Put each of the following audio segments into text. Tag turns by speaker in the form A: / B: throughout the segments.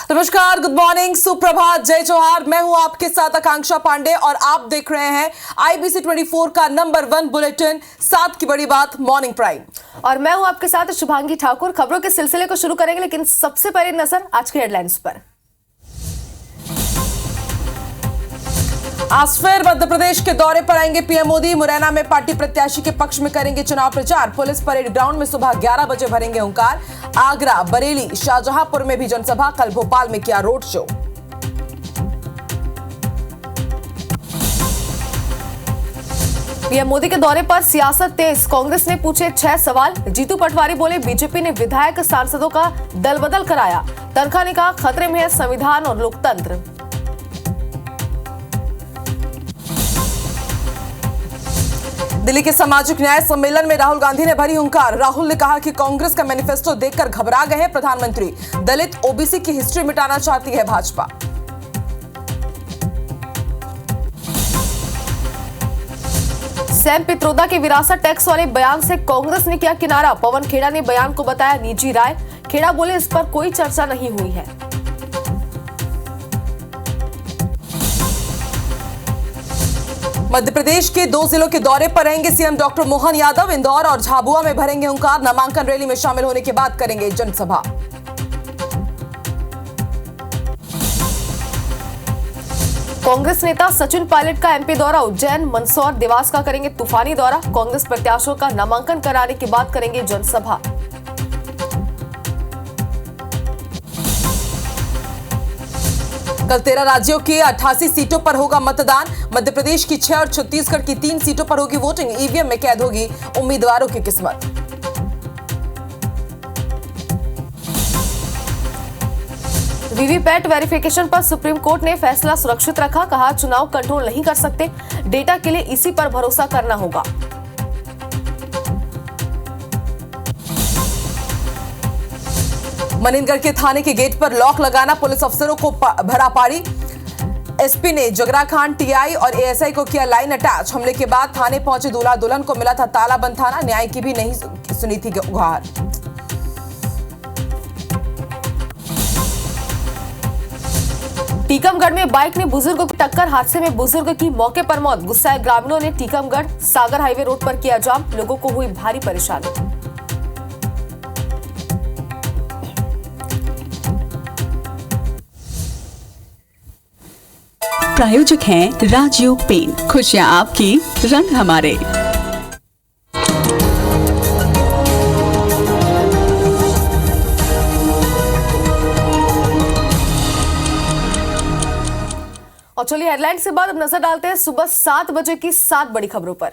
A: नमस्कार, good morning, सुप्रभात, जय जोहार। मैं हूं आपके साथ आकांक्षा पांडे और आप देख रहे हैं IBC 24 का नंबर 1 बुलेटिन 7 की बड़ी बात मॉर्निंग प्राइम।
B: और मैं हूं आपके साथ शुभांगी ठाकुर। खबरों के सिलसिले को शुरू करेंगे, लेकिन सबसे पहले नजर आज की हेडलाइंस पर।
A: आज फिर मध्य प्रदेश के दौरे पर आएंगे पीएम मोदी। मुरैना में पार्टी प्रत्याशी के पक्ष में करेंगे चुनाव प्रचार। पुलिस परेड ग्राउंड में सुबह 11 बजे भरेंगे हुंकार। आगरा, बरेली, शाहजहांपुर में भी जनसभा। कल भोपाल में किया रोड शो।
B: पीएम मोदी के दौरे पर सियासत तेज। कांग्रेस ने पूछे 6 सवाल। जीतू पटवारी बोले बीजेपी ने विधायक सांसदों का दल बदल कराया। तनखा ने कहा खतरे में है संविधान और लोकतंत्र।
A: दिल्ली के सामाजिक न्याय सम्मेलन में राहुल गांधी ने भरी हुंकार। राहुल ने कहा कि कांग्रेस का मैनिफेस्टो देखकर घबरा गए हैं प्रधानमंत्री। दलित ओबीसी की हिस्ट्री मिटाना चाहती है भाजपा।
B: सैम पित्रोदा के विरासत टैक्स वाले बयान से कांग्रेस ने किया किनारा। पवन खेड़ा ने बयान को बताया निजी राय। खेड़ा बोले इस पर कोई चर्चा नहीं हुई है।
A: मध्य प्रदेश के 2 जिलों के दौरे पर रहेंगे सीएम डॉक्टर मोहन यादव। इंदौर और झाबुआ में भरेंगे हुंकार। नामांकन रैली में शामिल होने के बाद करेंगे जनसभा।
B: कांग्रेस नेता सचिन पायलट का एमपी दौरा। उज्जैन, मंदसौर, देवास का करेंगे तूफानी दौरा। कांग्रेस प्रत्याशियों का नामांकन कराने के बाद करेंगे जनसभा।
A: कल 13 राज्यों के 88 सीटों पर होगा मतदान। मध्य प्रदेश की 6 और छत्तीसगढ़ की 3 सीटों पर होगी वोटिंग। ईवीएम में कैद होगी उम्मीदवारों की किस्मत।
B: वीवीपैट वेरिफिकेशन पर सुप्रीम कोर्ट ने फैसला सुरक्षित रखा। कहा चुनाव कंट्रोल नहीं कर सकते, डेटा के लिए इसी पर भरोसा करना होगा।
A: मनिनगढ़ के थाने के गेट पर लॉक लगाना पुलिस अफसरों को भरा पारी। एसपी ने जगरा खान, टीआई और एएसआई को किया लाइन अटैच। हमले के बाद थाने पहुंचे दूल्हा दुल्हन को मिला था ताला बंद थाना। न्याय की भी नहीं सुनी थी गुहार।
B: टीकमगढ़ में बाइक ने बुजुर्ग को टक्कर। हादसे में बुजुर्ग की मौके पर मौत। गुस्साए ग्रामीणों ने टीकमगढ़ सागर हाईवे रोड पर किया जाम। लोगों को हुई भारी परेशानी।
C: प्रायोजक हैं राजयोग पेंट। खुशियां आपकी, रंग हमारे।
B: और चलिए हेडलाइंस के बाद अब नजर डालते हैं सुबह 7 बजे की 7 बड़ी खबरों पर।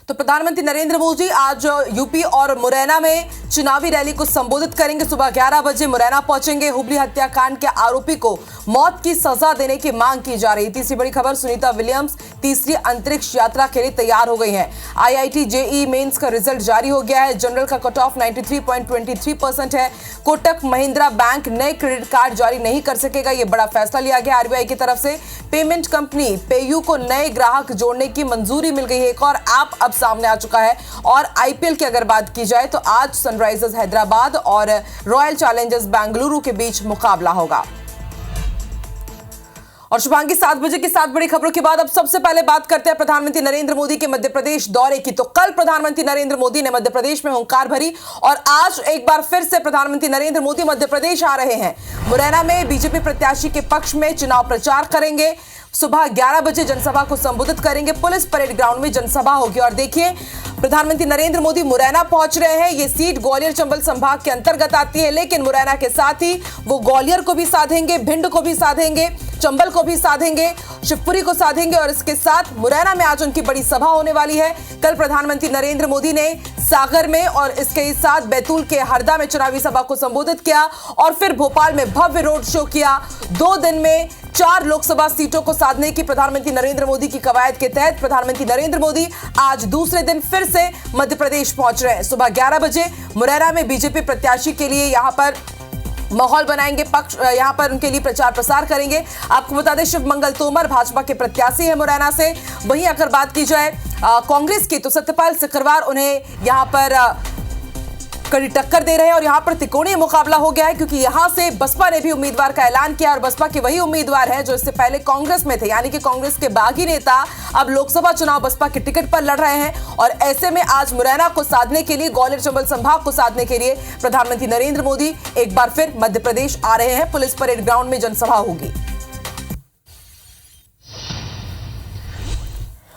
A: तो प्रधानमंत्री नरेंद्र मोदी आज यूपी और मुरैना में चुनावी रैली को संबोधित करेंगे। सुबह 11 बजे मुरैना पहुंचेंगे। हुबली हत्याकांड के आरोपी को मौत की सजा देने की मांग की जा रही है। तीसरी बड़ी खबर, सुनीता विलियम्स तीसरी अंतरिक्ष यात्रा के लिए तैयार हो गई हैं। IIT JEE मेंस का रिजल्ट जारी हो गया है। जनरल का कट ऑफ 93.23% है। कोटक महिंद्रा बैंक नए क्रेडिट कार्ड जारी नहीं कर सकेगा, यह बड़ा फैसला लिया गया RBI की तरफ से। पेमेंट कंपनी पेयू को नए ग्राहक जोड़ने की मंजूरी मिल गई है। एक और ऐप अब सामने आ चुका है। और IPL की अगर बात की जाए तो आज सनराइजर्स हैदराबाद और रॉयल चैलेंजर्स बेंगलुरु के बीच मुकाबला होगा। और शुभांगी 7 बजे की 7 बड़ी खबरों के बाद अब सबसे पहले बात करते हैं प्रधानमंत्री नरेंद्र मोदी के मध्य प्रदेश दौरे की। तो कल प्रधानमंत्री नरेंद्र मोदी ने मध्य प्रदेश में हुंकार भरी और आज एक बार फिर से प्रधानमंत्री नरेंद्र मोदी मध्य प्रदेश आ रहे हैं। मुरैना में बीजेपी प्रत्याशी के पक्ष में चुनाव प्रचार करेंगे। सुबह 11 बजे जनसभा को संबोधित करेंगे। पुलिस परेड ग्राउंड में जनसभा होगी। और देखिए, प्रधानमंत्री नरेंद्र मोदी मुरैना पहुंच रहे हैं। ये सीट ग्वालियर चंबल संभाग के अंतर्गत आती है, लेकिन मुरैना के साथ ही वो ग्वालियर को भी साधेंगे, भिंड को भी साधेंगे, चंबल को भी साधेंगे, शिवपुरी को साधेंगे। और इसके साथ मुरैना में आज उनकी बड़ी सभा होने वाली है। कल प्रधानमंत्री नरेंद्र मोदी ने सागर में और इसके साथ बैतूल के हरदा में चुनावी सभा को संबोधित किया और फिर भोपाल में भव्य रोड शो किया। 2 दिन में 4 लोकसभा सीटों को साधने की प्रधानमंत्री नरेंद्र मोदी की कवायद के तहत प्रधानमंत्री नरेंद्र मोदी आज दूसरे दिन फिर से मध्य प्रदेश पहुंच रहे हैं। सुबह 11 बजे मुरैना में बीजेपी प्रत्याशी के लिए यहां पर माहौल बनाएंगे। पक्ष यहां पर उनके लिए प्रचार प्रसार करेंगे। आपको बता दें, शिव मंगल तोमर भाजपा के प्रत्याशी है मुरैना से। वहीं अगर बात की जाए कांग्रेस की, तो सत्यपाल सिकरवार उन्हें यहां पर कड़ी टक्कर दे रहे हैं और यहां पर त्रिकोणीय मुकाबला हो गया है, क्योंकि यहां से बसपा ने भी उम्मीदवार का ऐलान किया और बसपा के वही उम्मीदवार है जो इससे पहले कांग्रेस में थे, यानी कि कांग्रेस के बागी नेता अब लोकसभा चुनाव बसपा के टिकट पर लड़ रहे हैं। और ऐसे में आज मुरैना को साधने के लिए, ग्वालियर चंबल संभाग को साधने के लिए प्रधानमंत्री नरेंद्र मोदी एक बार फिर मध्य प्रदेश आ रहे हैं। पुलिस परेड ग्राउंड में जनसभा होगी।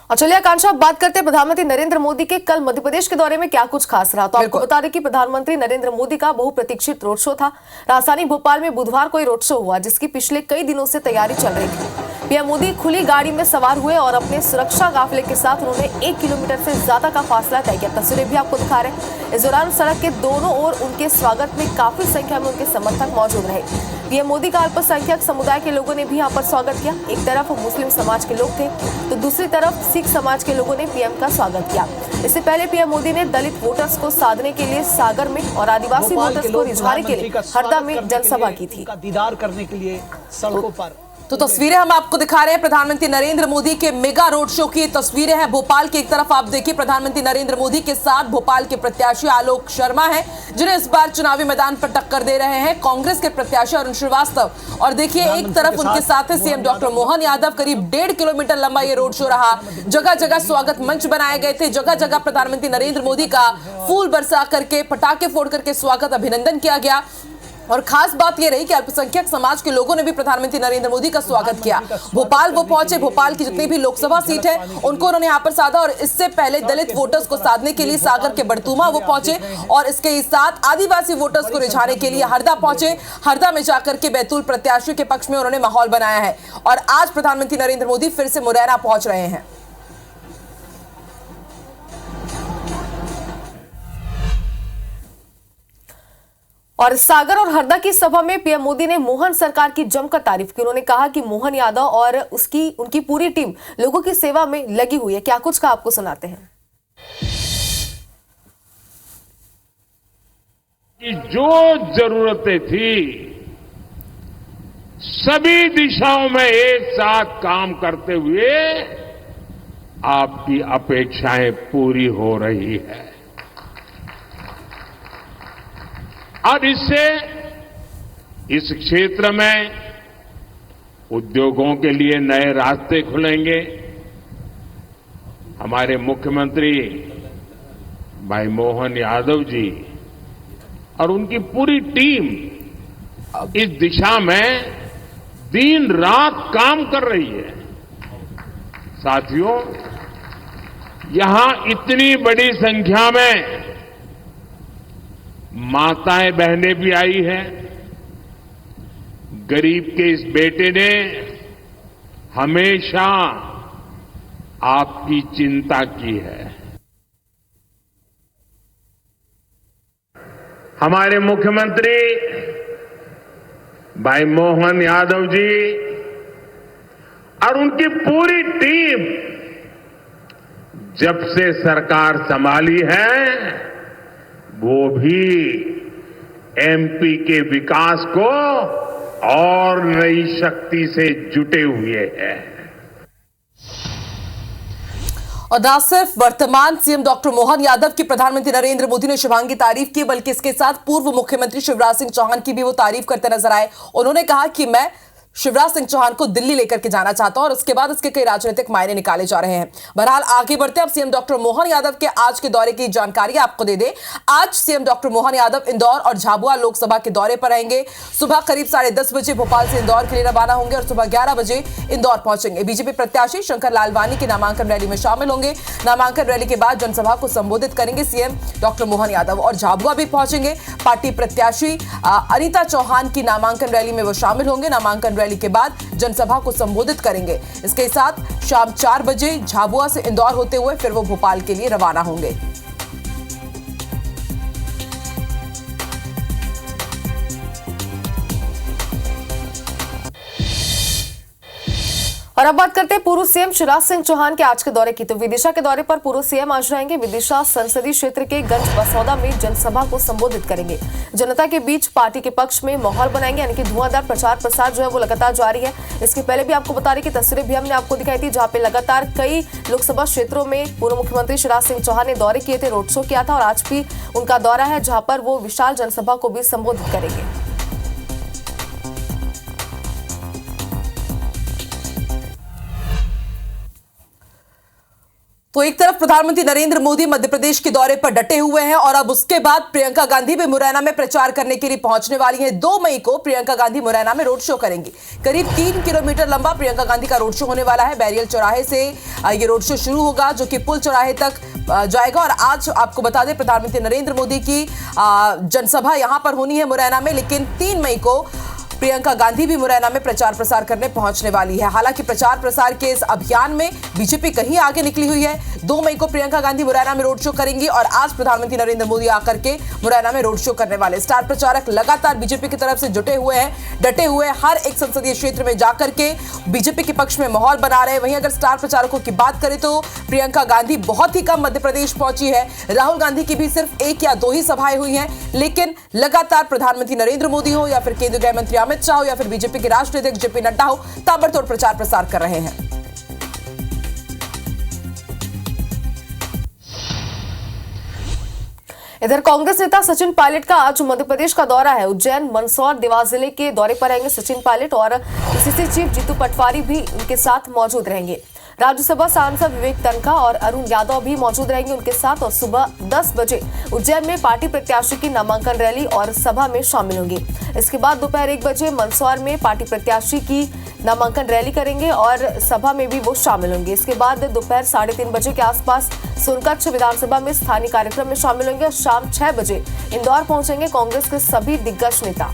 B: और चलिए आकांक्षा, अब बात करते हैं प्रधानमंत्री नरेंद्र मोदी के कल मध्य प्रदेश के दौरे में क्या कुछ खास रहा। तो आपको बता दें कि प्रधानमंत्री नरेंद्र मोदी का बहुप्रतीक्षित रोड शो था। राजधानी भोपाल में बुधवार को रोड शो हुआ, जिसकी पिछले कई दिनों से तैयारी चल रही थी। पीएम मोदी खुली गाड़ी में सवार हुए और अपने सुरक्षा काफिले के साथ उन्होंने 1 किलोमीटर से ज्यादा का फासला तय किया। तस्वीरें भी आपको दिखा रहे हैं। इस दौरान सड़क के दोनों ओर उनके स्वागत में काफी संख्या में उनके समर्थक मौजूद रहे। पीएम मोदी का अल्पसंख्यक समुदाय के लोगों ने भी यहाँ पर स्वागत किया। एक तरफ मुस्लिम समाज के लोग थे तो दूसरी तरफ सिख समाज के लोगों ने पीएम का स्वागत किया। इससे पहले पीएम मोदी ने दलित वोटर्स को साधने के लिए सागर में और आदिवासी वोटर्स को रिझाने के लिए हरदा में जनसभा की थी।
D: दीदार करने के लिए सड़कों पर
A: तो तस्वीरें हम आपको दिखा रहे हैं प्रधानमंत्री नरेंद्र मोदी के मेगा रोड शो की तस्वीरें हैं। भोपाल की एक तरफ आप देखिए प्रधानमंत्री नरेंद्र मोदी के साथ भोपाल के प्रत्याशी आलोक शर्मा हैं, जिन्हें इस बार चुनावी मैदान पर टक्कर दे रहे हैं कांग्रेस के प्रत्याशी अरुण श्रीवास्तव। और देखिए एक तरफ उनके साथ है सीएम डॉक्टर मोहन यादव। करीब 1.5 किलोमीटर लंबा ये रोड शो रहा। जगह जगह स्वागत मंच बनाए गए थे, जगह जगह प्रधानमंत्री नरेंद्र मोदी का फूल बरसा करके, पटाखे फोड़ करके स्वागत अभिनंदन किया गया। और खास बात यह रही कि अल्पसंख्यक समाज के लोगों ने भी प्रधानमंत्री नरेंद्र मोदी का स्वागत किया। भोपाल वो पहुंचे, भोपाल की जितनी भी लोकसभा सीट है उनको उन्होंने यहां पर साधा। और इससे पहले दलित वोटर्स को साधने के लिए सागर के बड़तूमा वो पहुंचे और इसके साथ आदिवासी वोटर्स को रिझाने के लिए हरदा पहुंचे। हरदा में जाकर के बैतूल प्रत्याशी के पक्ष में उन्होंने माहौल बनाया है। और आज प्रधानमंत्री नरेंद्र मोदी फिर से मुरैना पहुंच रहे हैं।
B: और सागर और हरदा की सभा में पीएम मोदी ने मोहन सरकार की जमकर तारीफ की। उन्होंने कहा कि मोहन यादव और उनकी पूरी टीम लोगों की सेवा में लगी हुई है। क्या कुछ का आपको सुनाते हैं।
E: कि जो जरूरतें थी सभी दिशाओं में एक साथ काम करते हुए आपकी अपेक्षाएं पूरी हो रही है। और इससे इस क्षेत्र में उद्योगों के लिए नए रास्ते खुलेंगे। हमारे मुख्यमंत्री भाई मोहन यादव जी और उनकी पूरी टीम इस दिशा में दिन रात काम कर रही है। साथियों, यहां इतनी बड़ी संख्या में माताएं बहनें भी आई हैं। गरीब के इस बेटे ने हमेशा आपकी चिंता की है। हमारे मुख्यमंत्री भाई मोहन यादव जी और उनकी पूरी टीम जब से सरकार संभाली है वो भी एमपी के विकास को और नई शक्ति से जुटे हुए हैं।
A: और न सिर्फ वर्तमान सीएम डॉक्टर मोहन यादव की प्रधानमंत्री नरेंद्र मोदी ने शुभांगी तारीफ की, बल्कि इसके साथ पूर्व मुख्यमंत्री शिवराज सिंह चौहान की भी वो तारीफ करते नजर आए। उन्होंने कहा कि मैं शिवराज सिंह चौहान को दिल्ली लेकर के जाना चाहता हूं और उसके बाद इसके कई राजनीतिक मायने निकाले जा रहे हैं। बहरहाल आगे बढ़ते हैं। अब सीएम डॉक्टर मोहन यादव के आज के दौरे की जानकारी आपको दे दें। आज सीएम डॉक्टर मोहन यादव इंदौर और झाबुआ लोकसभा के दौरे पर रहेंगे। सुबह करीब 10:30 बजे भोपाल से इंदौर के लिए रवाना होंगे और सुबह 11 बजे इंदौर पहुंचेंगे। बीजेपी प्रत्याशी शंकर लालवानी की नामांकन रैली में शामिल होंगे। नामांकन रैली के बाद जनसभा को संबोधित करेंगे सीएम डॉक्टर मोहन यादव और झाबुआ भी पहुंचेंगे। पार्टी प्रत्याशी अनीता चौहान की नामांकन रैली में वो शामिल होंगे। नामांकन रैली के बाद जनसभा को संबोधित करेंगे। इसके साथ शाम 4 बजे झाबुआ से इंदौर होते हुए फिर वो भोपाल के लिए रवाना होंगे।
B: और अब बात करते हैं पूर्व सीएम शिवराज सिंह चौहान के आज के दौरे की। तो विदिशा के दौरे पर पूर्व सीएम आज रहेंगे। विदिशा संसदीय क्षेत्र के गंज बसौदा में जनसभा को संबोधित करेंगे। जनता के बीच पार्टी के पक्ष में माहौल बनाएंगे, यानी कि धुआंधार प्रचार प्रसार जो है वो लगातार जारी है। इसके पहले भी आपको बता रही कि तस्वीरें भी हमने आपको दिखाई थी, जहां पे लगातार कई लोकसभा क्षेत्रों में पूर्व मुख्यमंत्री शिवराज सिंह चौहान ने दौरे किए थे, रोड शो किया था और आज भी उनका दौरा है, जहां पर वो विशाल जनसभा को भी संबोधित करेंगे।
A: तो एक तरफ प्रधानमंत्री नरेंद्र मोदी मध्य प्रदेश के दौरे पर डटे हुए हैं और अब उसके बाद प्रियंका गांधी भी मुरैना में प्रचार करने के लिए पहुंचने वाली हैं। 2 मई को प्रियंका गांधी मुरैना में रोड शो करेंगी। करीब 3 किलोमीटर लंबा प्रियंका गांधी का रोड शो होने वाला है। बैरियल चौराहे से ये रोड शो शुरू होगा, जो कि पुल चौराहे तक जाएगा। और आज आपको बता दें, प्रधानमंत्री नरेंद्र मोदी की जनसभा यहां पर होनी है मुरैना में, लेकिन 3 मई को प्रियंका गांधी भी मुरैना में प्रचार प्रसार करने पहुंचने वाली है। हालांकि प्रचार प्रसार के इस अभियान में बीजेपी कहीं आगे निकली हुई है। 2 मई को प्रियंका गांधी मुरैना में रोड शो करेंगी और आज प्रधानमंत्री नरेंद्र मोदी आकर के मुरैना में रोड शो करने वाले। स्टार प्रचारक लगातार बीजेपी की तरफ से जुटे हुए हैं, डटे हुए हैं। हर एक संसदीय क्षेत्र में जाकर के बीजेपी के पक्ष में माहौल बना रहे हैं। वहीं अगर स्टार प्रचारकों की बात करें तो प्रियंका गांधी बहुत ही कम मध्य प्रदेश पहुंची है। राहुल गांधी की भी सिर्फ 1 या 2 ही सभाएं हुई हैं, लेकिन लगातार प्रधानमंत्री नरेंद्र मोदी हो या फिर केंद्रीय गृह मंत्री अमित शाह हो या फिर बीजेपी के राष्ट्रीय अध्यक्ष जेपी नड्डा हो, ताबड़तोड़ प्रचार प्रसार कर रहे हैं।
B: इधर कांग्रेस नेता सचिन पायलट का आज मध्य प्रदेश का दौरा है। उज्जैन, मंदसौर, देवास जिले के दौरे पर रहेंगे सचिन पायलट और पीसीसी चीफ जीतू पटवारी भी उनके साथ मौजूद रहेंगे। राज्यसभा सांसद विवेक तनखा और अरुण यादव भी मौजूद रहेंगे उनके साथ और सुबह 10 बजे उज्जैन में पार्टी प्रत्याशी की नामांकन रैली और सभा में शामिल होंगे। इसके बाद दोपहर 1 बजे मंदसौर में पार्टी प्रत्याशी की नामांकन रैली करेंगे और सभा में भी वो शामिल होंगे। इसके बाद दोपहर 3:30 बजे के आसपास सोनकच्छ विधानसभा में स्थानीय कार्यक्रम में शामिल होंगे और शाम 6 बजे इंदौर पहुंचेंगे कांग्रेस के सभी दिग्गज नेता।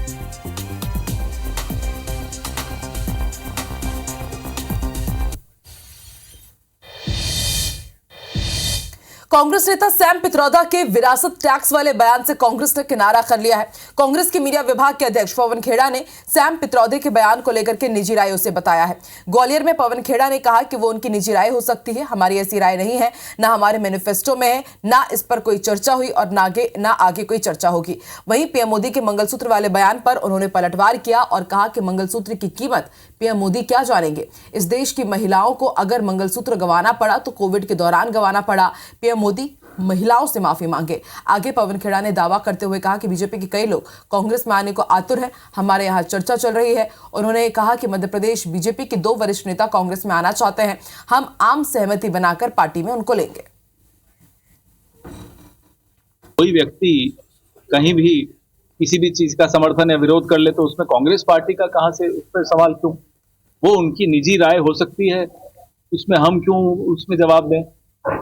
A: कांग्रेस नेता सैम पित्रोदा के विरासत टैक्स वाले बयान से कांग्रेस ने किनारा कर लिया है। कांग्रेस के मीडिया विभाग के अध्यक्ष पवन खेड़ा ने सैम पित्रोदा के बयान को लेकर के निजी राय उसे बताया है। ग्वालियर में पवन खेड़ा ने कहा कि वो उनकी निजी राय हो सकती है, हमारी ऐसी राय नहीं है, ना हमारे मैनिफेस्टो में है, ना इस पर कोई चर्चा हुई और ना आगे कोई चर्चा होगी। वहीं पीएम मोदी के मंगलसूत्र वाले बयान पर उन्होंने पलटवार किया और कहा कि मंगलसूत्र की कीमत पीएम मोदी क्या जानेंगे। इस देश की महिलाओं को अगर मंगलसूत्र गंवाना पड़ा तो कोविड के दौरान गंवाना पड़ा। पीएम मोदी महिलाओं से माफी मांगे। आगे पवन खेड़ा ने दावा करते हुए कहा कि बीजेपी के कई लोग कांग्रेस में आने को आतुर हैं, हमारे यहां चर्चा चल रही है। उन्होंने कहा कि मध्य प्रदेश बीजेपी के 2 वरिष्ठ नेता कांग्रेस में आना चाहते हैं, हम आम सहमति बनाकर पार्टी में उनको लेंगे।
F: कोई व्यक्ति कहीं भी किसी भी चीज का समर्थन या विरोध कर ले तो उसमें कांग्रेस पार्टी का कहां से, उस पर सवाल क्यों? वो उनकी निजी राय हो सकती है, उसमें हम क्यों उसमें जवाब दें?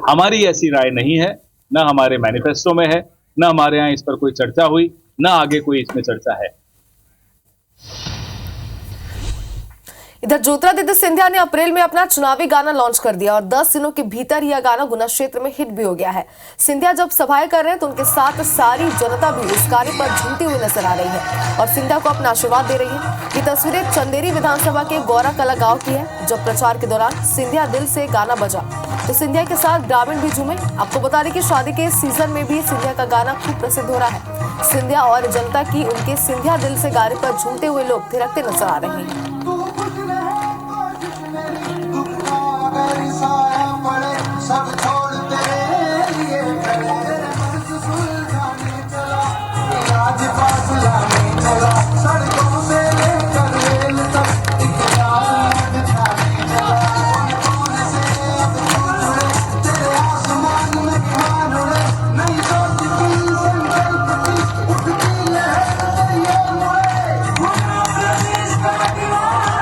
F: हमारी ऐसी राय नहीं है, ना हमारे मैनिफेस्टो में है, ना हमारे यहाँ इस पर कोई चर्चा हुई, ना आगे कोई इसमें चर्चा है।
B: इधर ज्योतिरादित्य सिंधिया ने अप्रैल में अपना चुनावी गाना लॉन्च कर दिया और 10 दिनों के भीतर यह गाना गुना क्षेत्र में हिट भी हो गया है। सिंधिया जब सभाएं कर रहे हैं तो उनके साथ सारी जनता भी इस गाने पर झूमती हुई नजर आ रही है और सिंधिया को अपना आशीर्वाद दे रही है। ये तस्वीरें चंदेरी विधानसभा के गौरा कला गांव की है। जब प्रचार के दौरान सिंधिया दिल से गाना बजा तो सिंधिया के साथ ग्रामीण भी झूमे। आपको बता दें कि शादी के सीजन में भी सिंधिया का गाना खूब प्रसिद्ध हो रहा है। सिंधिया और जनता की उनके सिंधिया दिल से गाने पर झूमते हुए लोग थिरकते नजर आ रहे हैं।
G: सब छोड़ तेरे लिए आज फासला नहीं चला, सड़कों से लेकर रेल तक एक याद छाने चला। कौन से अब जुड़े तेरे आसमान में मान उड़े, नहीं सोच की संकल्प की उठती लहर ये मुड़े। प्रदेश का दीवाना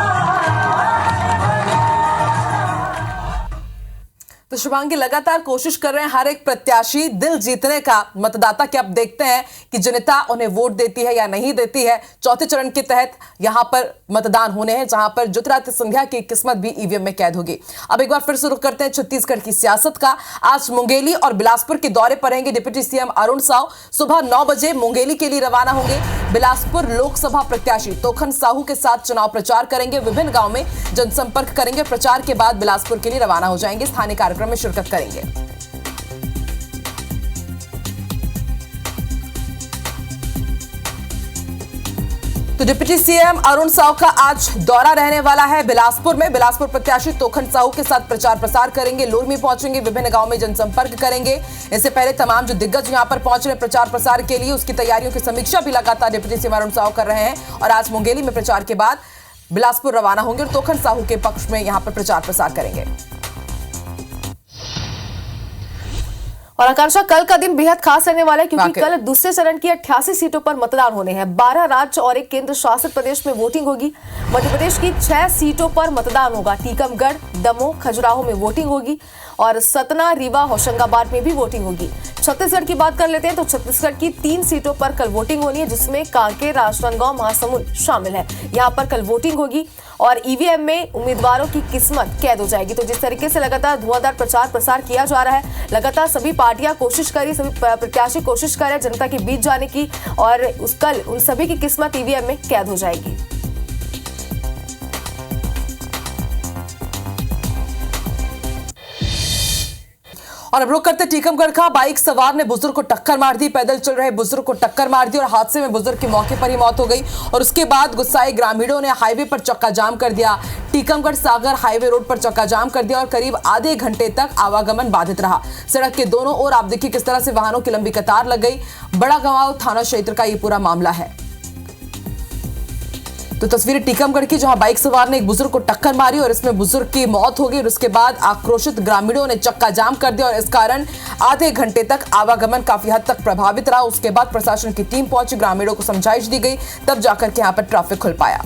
A: शुभांगी लगातार कोशिश कर रहे हैं हर एक प्रत्याशी दिल जीतने का मतदाता के। अब देखते हैं कि जनता उन्हें वोट देती है या नहीं देती है। चौथे चरण के तहत यहां पर मतदान होने हैं, जहां पर ज्योतिरादित्य सिंधिया की किस्मत भी ईवीएम में कैद होगी। अब एक बार फिर से रुख करते हैं छत्तीसगढ़ की सियासत का। आज मुंगेली और बिलासपुर के दौरे पर रहेंगे डिप्टी सीएम अरुण साव। सुबह 9 बजे मुंगेली के लिए रवाना होंगे। बिलासपुर लोकसभा प्रत्याशी तोखन साहू के साथ चुनाव प्रचार करेंगे। विभिन्न गांव में जनसंपर्क करेंगे। प्रचार के बाद बिलासपुर के लिए रवाना हो जाएंगे। स्थानीय कार्यक्रम में शिरकत करेंगे। तो डिप्टी सीएम अरुण साव का आज दौरा रहने वाला है बिलासपुर में। बिलासपुर प्रत्याशी तोखन साहू के साथ प्रचार प्रसार करेंगे। लोरमी पहुंचेंगे, विभिन्न गांव में जनसंपर्क करेंगे। इससे पहले तमाम जो दिग्गज यहां पर पहुंच रहे हैं प्रचार प्रसार के लिए, उसकी तैयारियों की समीक्षा भी लगातार डिप्टी सीएम अरुण साव कर रहे हैं। और आज मुंगेली में प्रचार के बाद बिलासपुर रवाना होंगे और तोखन साहू के पक्ष में यहां पर प्रचार प्रसार करेंगे।
B: और आकांक्षा, कल का दिन बेहद खास रहने वाला है क्योंकि कल दूसरे चरण की 88 सीटों पर मतदान होने हैं। 12 राज्य और एक केंद्र शासित प्रदेश में वोटिंग होगी। मध्य प्रदेश की 6 सीटों पर मतदान होगा। टीकमगढ़, दमोह, खजुराहो में वोटिंग होगी और सतना, रीवा, होशंगाबाद में भी वोटिंग होगी। छत्तीसगढ़ की बात कर लेते हैं तो छत्तीसगढ़ की 3 सीटों पर कल वोटिंग होनी है, जिसमें कांकेर, राजनांदगांव, महासमुंद शामिल है। यहाँ पर कल वोटिंग होगी और ईवीएम में उम्मीदवारों की किस्मत कैद हो जाएगी। तो जिस तरीके से लगातार धुआंधार प्रचार प्रसार किया जा रहा है, लगातार सभी पार्टियां कोशिश कर रही, सभी प्रत्याशी कोशिश कर रहे हैं जनता के बीच जाने की, और कल उन सभी की किस्मत ईवीएम में कैद हो जाएगी।
A: और अब रुक करते टीकमगढ़ का। बाइक सवार ने बुजुर्ग को टक्कर मार दी। पैदल चल रहे बुजुर्ग को टक्कर मार दी और हादसे में बुजुर्ग की मौके पर ही मौत हो गई। और उसके बाद गुस्साए ग्रामीणों ने हाईवे पर चक्का जाम कर दिया। टीकमगढ़ सागर हाईवे रोड पर चक्का जाम कर दिया और करीब आधे घंटे तक आवागमन बाधित रहा। सड़क के दोनों ओर आप देखिए किस तरह से वाहनों की लंबी कतार लग गई। बड़ा गांव थाना क्षेत्र का ये पूरा मामला है। तो तस्वीरें टीकमगढ़ की, जहां बाइक सवार ने एक बुजुर्ग को टक्कर मारी और इसमें बुजुर्ग की मौत हो गई। और उसके बाद आक्रोशित ग्रामीणों ने चक्का जाम कर दिया और इस कारण आधे घंटे तक आवागमन काफी हद तक प्रभावित रहा। उसके बाद प्रशासन की टीम पहुंची, ग्रामीणों को समझाइश दी गई, तब जाकर के यहां पर ट्रैफिक खुल पाया।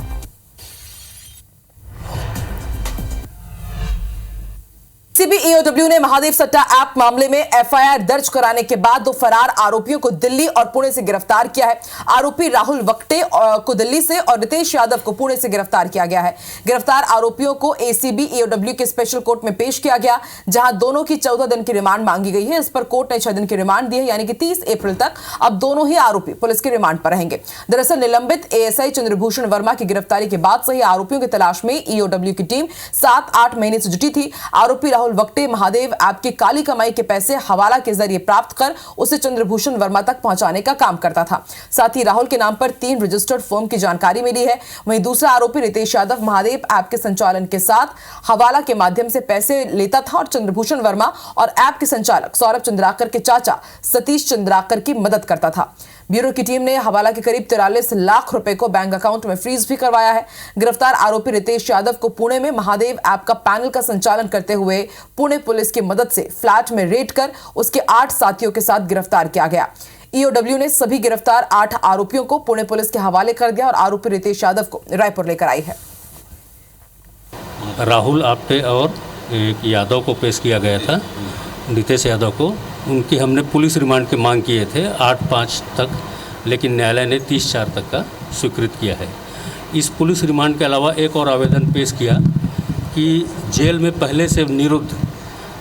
A: सीबी ईओडब्ल्यू ने महादेव सट्टा ऐप मामले में एफआईआर दर्ज कराने के बाद 2 फरार आरोपियों को दिल्ली और पुणे से गिरफ्तार किया है। आरोपी राहुल वक्टे को दिल्ली से और रितेश यादव को पुणे से गिरफ्तार किया गया है। गिरफ्तार आरोपियों को एसीबी ईओडब्ल्यू के स्पेशल कोर्ट में पेश किया गया, जहां दोनों की 14 दिन की रिमांड मांगी गई है। इस पर कोर्ट ने 6 दिन की रिमांड दी है, यानी कि 30 अप्रैल तक अब दोनों ही आरोपी पुलिस के रिमांड पर रहेंगे। दरअसल निलंबित एएसआई चंद्रभूषण वर्मा की गिरफ्तारी के बाद से ही आरोपियों की तलाश में ईओडब्ल्यू की टीम 7-8 महीने से जुटी थी। आरोपी राहुल वक्टे महादेव ऐप की काली कमाई के पैसे हवाला के जरिए प्राप्त कर उसे चंद्रभूषण वर्मा तक पहुंचाने का काम करता था। साथ ही राहुल के नाम पर 3 रजिस्टर्ड फर्म की जानकारी मिली है। वहीं दूसरा आरोपी रितेश यादव महादेव ऐप के संचालन के साथ हवाला के माध्यम से पैसे लेता था और चंद्रभूषण वर्मा और ऐप के संचालक सौरभ चंद्राकर के चाचा सतीश चंद्राकर की मदद करता था। ब्यूरो की टीम ने हवाला के करीब 43 लाख रुपए को बैंक अकाउंट में फ्रीज भी करवाया है। गिरफ्तार आरोपी रितेश यादव को पुणे में महादेव ऐप का पैनल का संचालन करते हुए पुणे पुलिस की मदद से फ्लैट में रेड कर उसके 8 साथियों के साथ गिरफ्तार किया गया। ईओडब्ल्यू ने सभी गिरफ्तार 8 आरोपियों को पुणे पुलिस के हवाले कर दिया और आरोपी रितेश यादव को रायपुर लेकर आई है।
H: राहुल आप्टे और यादव को पेश किया गया था, रितेश यादव को। उनकी हमने पुलिस रिमांड की मांग किए थे 8/5 तक, लेकिन न्यायालय ने 30/4 तक का स्वीकृत किया है। इस पुलिस रिमांड के अलावा एक और आवेदन पेश किया कि जेल में पहले से निरुद्ध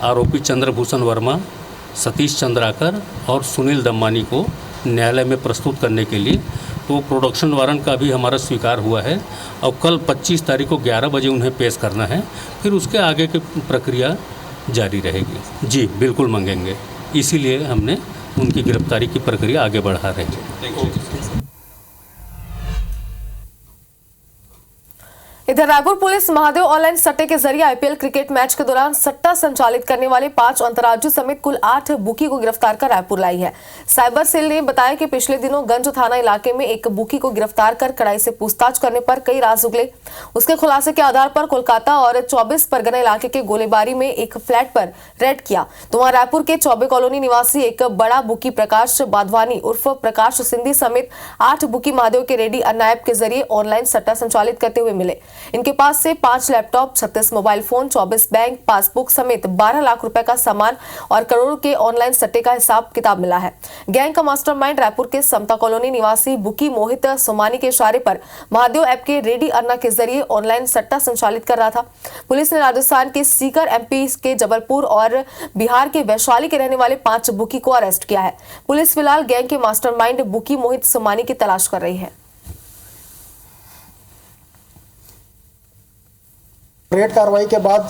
H: आरोपी चंद्रभूषण वर्मा, सतीश चंद्राकर और सुनील दम्मानी को न्यायालय में प्रस्तुत करने के लिए। तो प्रोडक्शन वारंट का भी हमारा स्वीकार हुआ है और कल 25 तारीख को 11 बजे उन्हें पेश करना है। फिर उसके आगे की प्रक्रिया जारी रहेगी। जी बिल्कुल मांगेंगे, इसीलिए हमने उनकी गिरफ्तारी की प्रक्रिया आगे बढ़ा रहे हैं।
B: इधर रायपुर पुलिस महादेव ऑनलाइन सट्टे के जरिए आईपीएल क्रिकेट मैच के दौरान सट्टा संचालित करने वाले 5 अंतर्राज्यीय समेत कुल 8 बुकी को गिरफ्तार कर रायपुर लाई है। साइबर सेल ने बताया कि पिछले दिनों गंज थाना इलाके में एक बुकी को गिरफ्तार कर कड़ाई से पूछताछ करने पर कई राज उगले। उसके खुलासे के आधार पर कोलकाता और 24 परगना इलाके के गोलीबारी में एक फ्लैट पर रेड किया तो वहां रायपुर के चौबे कॉलोनी निवासी एक बड़ा बुकी प्रकाश बाधवानी उर्फ प्रकाश सिंधी समेत 8 बुकी महादेव के रेडी अन्ना ऐप के जरिए ऑनलाइन सट्टा संचालित करते हुए मिले। इनके पास से 5 laptop, 36 mobile phone, 24 bank passbook समेत 12 लाख रुपए का सामान और करोड़ों के ऑनलाइन सट्टे का हिसाब किताब मिला है। गैंग का मास्टरमाइंड रायपुर के समता कॉलोनी निवासी बुकी मोहित सोमानी के इशारे पर महादेव ऐप के रेडी अन्ना के जरिए ऑनलाइन सट्टा संचालित कर रहा था। पुलिस ने राजस्थान के सीकर, एमपी के जबलपुर और बिहार के वैशाली के रहने वाले 5 बुकी को अरेस्ट किया है। पुलिस फिलहाल गैंग के मास्टरमाइंड बुकी मोहित सोमानी की तलाश कर रही है।
I: रेड कार्रवाई के बाद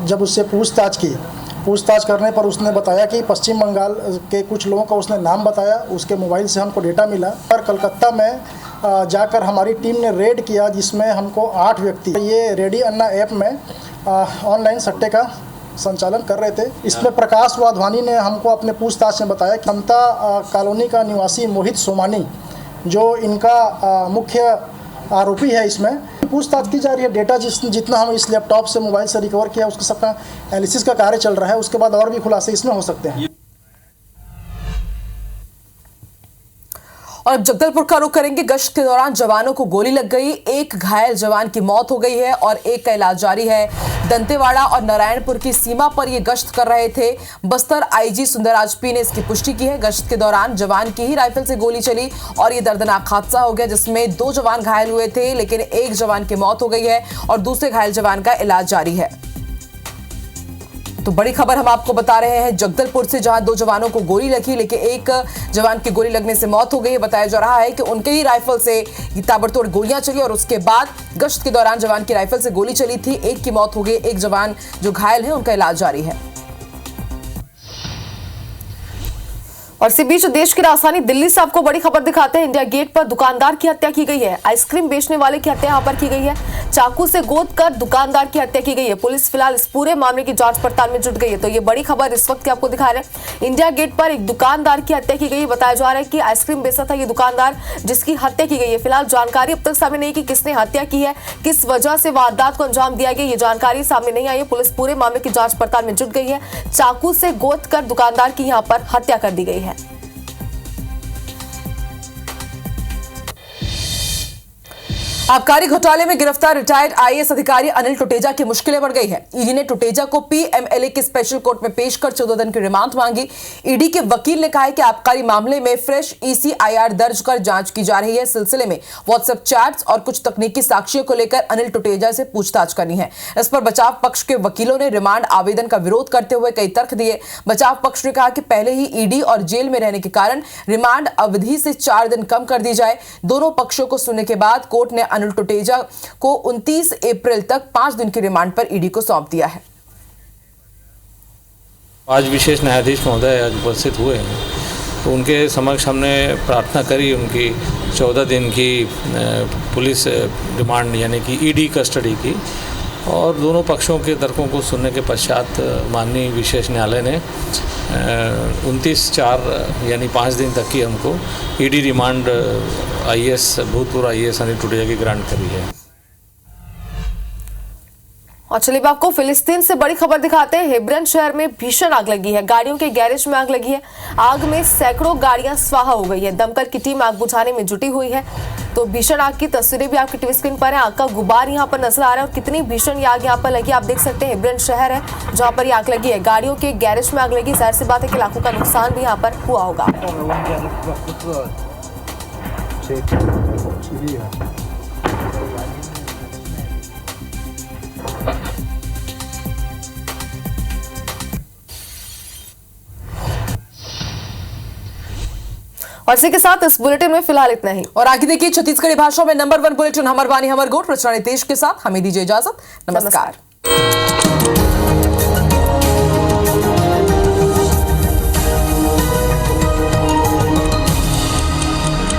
I: जब उससे पूछताछ करने पर उसने बताया कि पश्चिम बंगाल के कुछ लोगों का उसने नाम बताया। उसके मोबाइल से हमको डेटा मिला और कलकत्ता में जाकर हमारी टीम ने रेड किया, जिसमें हमको 8 व्यक्ति ये रेडी अन्ना ऐप में ऑनलाइन सट्टे का संचालन कर रहे थे। इसमें प्रकाश वाधवानी ने हमको अपने पूछताछ में बताया कि समता कॉलोनी का निवासी मोहित सोमानी जो इनका मुख्य आरोपी है, इसमें पूछताछ की जा रही है। डेटा जितना हम इस लैपटॉप से, मोबाइल से रिकवर किया, उसका सबका एनालिसिस का कार्य चल रहा है। उसके बाद और भी खुलासे इसमें हो सकते हैं।
A: और अब जगदलपुर का रुख करेंगे। गश्त के दौरान जवानों को गोली लग गई, एक घायल जवान की मौत हो गई है और एक का इलाज जारी है। दंतेवाड़ा और नारायणपुर की सीमा पर ये गश्त कर रहे थे। बस्तर आईजी सुंदरराज पी ने इसकी पुष्टि की है। गश्त के दौरान जवान की ही राइफल से गोली चली और ये दर्दनाक हादसा हो गया, जिसमें 2 जवान घायल हुए थे, लेकिन एक जवान की मौत हो गई है और दूसरे घायल जवान का इलाज जारी है। तो बड़ी खबर हम आपको बता रहे हैं जगदलपुर से, जहां 2 जवानों को गोली लगी, लेकिन एक जवान की गोली लगने से मौत हो गई है। बताया जा रहा है कि उनके ही राइफल से ताबड़तोड़ गोलियां चली और उसके बाद गश्त के दौरान जवान की राइफल से गोली चली थी। एक की मौत हो गई, एक जवान जो घायल है उनका इलाज जारी है।
B: और इसी बीच देश की राजधानी दिल्ली से आपको बड़ी खबर दिखाते हैं। इंडिया गेट पर दुकानदार की हत्या की गई है। आइसक्रीम बेचने वाले की हत्या यहां पर की गई है। चाकू से गोद कर दुकानदार की हत्या की गई है। पुलिस फिलहाल इस पूरे मामले की जांच पड़ताल में जुट गई है। तो ये बड़ी खबर इस वक्त की आपको दिखा रहे हैं। इंडिया गेट पर एक दुकानदार की हत्या की गई है। बताया जा रहा है कि आइसक्रीम बेचता था ये दुकानदार, जिसकी हत्या की गई है। फिलहाल जानकारी अब तक सामने नहीं कि किसने हत्या की है, किस वजह से वारदात को अंजाम दिया गया, ये जानकारी सामने नहीं आई है। पुलिस पूरे मामले की जांच पड़ताल में जुट गई है। चाकू से गोद कर दुकानदार की यहाँ पर हत्या कर दी गई है।
A: आबकारी घोटाले में गिरफ्तार रिटायर्ड आईएएस अधिकारी अनिल टुटेजा की मुश्किलें बढ़ गई है। ईडी ने टुटेजा को पीएमएलए के स्पेशल कोर्ट में पेश कर 14 दिन की रिमांड मांगी। ईडी के वकील ने कहा है कि आबकारी मामले में फ्रेश ईसीआईआर दर्ज कर जांच की जा रही है। सिलसिले में व्हाट्सएप चैट्स और कुछ तकनीकी साक्ष्यों को लेकर अनिल टुटेजा से पूछताछ करनी है। इस पर बचाव पक्ष के वकीलों ने रिमांड आवेदन का विरोध करते हुए कई तर्क दिए। बचाव पक्ष ने कहा कि पहले ही ईडी और जेल में रहने के कारण रिमांड अवधि से 4 दिन कम कर दी जाए। दोनों पक्षों को सुनने के बाद कोर्ट ने अनिल टुटेजा को 29 अप्रैल तक 5 दिन की रिमांड पर ईडी को सौंप दिया है।
J: आज विशेष न्यायाधीश महोदय आज उपस्थित हुए हैं, तो उनके समक्ष हमने प्रार्थना करी उनकी 14 दिन की पुलिस रिमांड यानी कि ईडी कस्टडी की, और दोनों पक्षों के तर्कों को सुनने के पश्चात माननीय विशेष न्यायालय ने 29/4 यानी 5 दिन तक की हमको ईडी रिमांड भूतपूर्व आईएएस अनिल टुटेजा की ग्रांट करी है।
B: और चलिए आपको फिलिस्तीन से बड़ी खबर दिखाते हैं। हेब्रोन शहर में भीषण आग लगी है। गाड़ियों के गैरेज में आग लगी है। आग में सैकड़ों गाड़ियां स्वाहा हो गई है। दमकल की टीम आग बुझाने में जुटी हुई है। तो भीषण आग की तस्वीरें भी आपकी टीवी स्क्रीन पर है। आग का गुबार यहाँ पर नजर आ रहा है और कितनी भीषण आग यहाँ पर लगी आप देख सकते हैं। हेब्रोन शहर है जहाँ पर ये आग लगी है। गाड़ियों के गैरेज में आग लगी। जाहिर सी बात है कि लाखों का नुकसान भी यहाँ पर हुआ होगा। और इसी के साथ इस बुलेटिन में फिलहाल इतना ही।
A: और आगे देखिए छत्तीसगढ़ी भाषा में नंबर 1 बुलेटिन हमर बानी हमर गोट। प्रचारित देश के साथ हमें दीजिए इजाजत। नमस्कार।